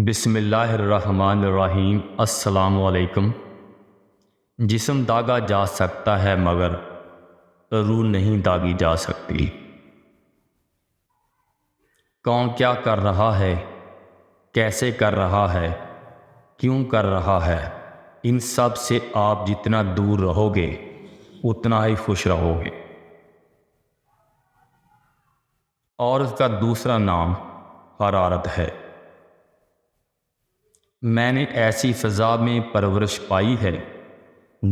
بسم اللہ الرحمن الرحیم۔ السلام علیکم۔ جسم داغا جا سکتا ہے مگر روح نہیں داغی جا سکتی۔ کون کیا کر رہا ہے، کیسے کر رہا ہے، کیوں کر رہا ہے، ان سب سے آپ جتنا دور رہو گے اتنا ہی خوش رہو گے۔ اور اس کا دوسرا نام حرارت ہے۔ میں نے ایسی فضا میں پرورش پائی ہے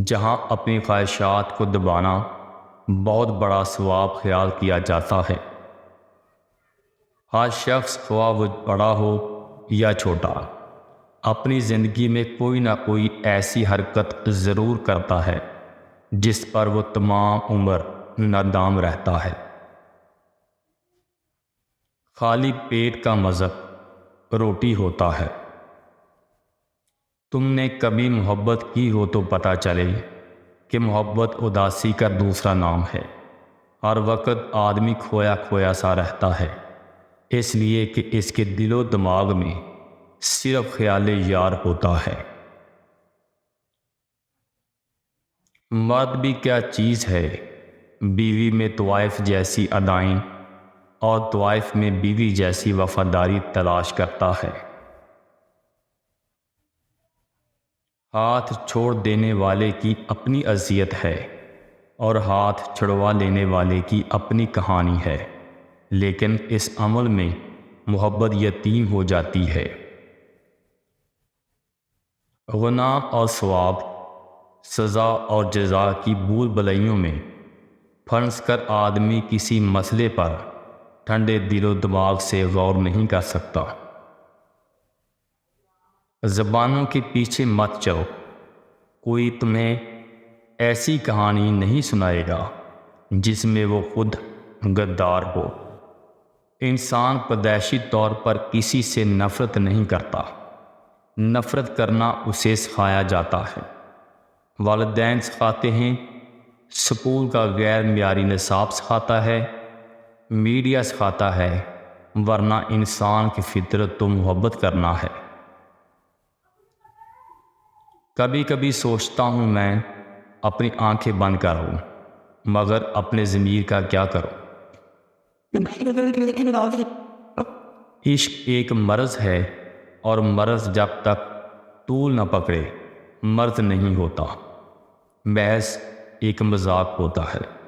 جہاں اپنی خواہشات کو دبانا بہت بڑا ثواب خیال کیا جاتا ہے۔ ہر شخص خواہ وہ بڑا ہو یا چھوٹا اپنی زندگی میں کوئی نہ کوئی ایسی حرکت ضرور کرتا ہے جس پر وہ تمام عمر نادام رہتا ہے۔ خالی پیٹ کا مذاق روٹی ہوتا ہے۔ تم نے کبھی محبت کی ہو تو پتہ چلے کہ محبت اداسی کا دوسرا نام ہے۔ ہر وقت آدمی کھویا کھویا سا رہتا ہے، اس لیے کہ اس کے دل و دماغ میں صرف خیال یار ہوتا ہے۔ مرد بھی کیا چیز ہے، بیوی میں طوائف جیسی ادائیں اور طوائف میں بیوی جیسی وفاداری تلاش کرتا ہے۔ ہاتھ چھوڑ دینے والے کی اپنی اذیت ہے اور ہاتھ چھڑوا لینے والے کی اپنی کہانی ہے، لیکن اس عمل میں محبت یتیم ہو جاتی ہے۔ گناہ اور ثواب، سزا اور جزا کی بھول بھلائیوں میں پھنس کر آدمی کسی مسئلے پر ٹھنڈے دل و دماغ سے غور نہیں کر سکتا۔ زبانوں کے پیچھے مت چلو، کوئی تمہیں ایسی کہانی نہیں سنائے گا جس میں وہ خود غدار ہو۔ انسان پیدائشی طور پر کسی سے نفرت نہیں کرتا، نفرت کرنا اسے سکھایا جاتا ہے۔ والدین سکھاتے ہیں، سکول کا غیر معیاری نصاب سکھاتا ہے، میڈیا سکھاتا ہے، ورنہ انسان کی فطرت تو محبت کرنا ہے۔ کبھی کبھی سوچتا ہوں میں اپنی آنکھیں بند کروں مگر اپنے ضمیر کا کیا کروں۔ عشق ایک مرض ہے اور مرض جب تک طول نہ پکڑے مرض نہیں ہوتا، محض ایک مذاق ہوتا ہے۔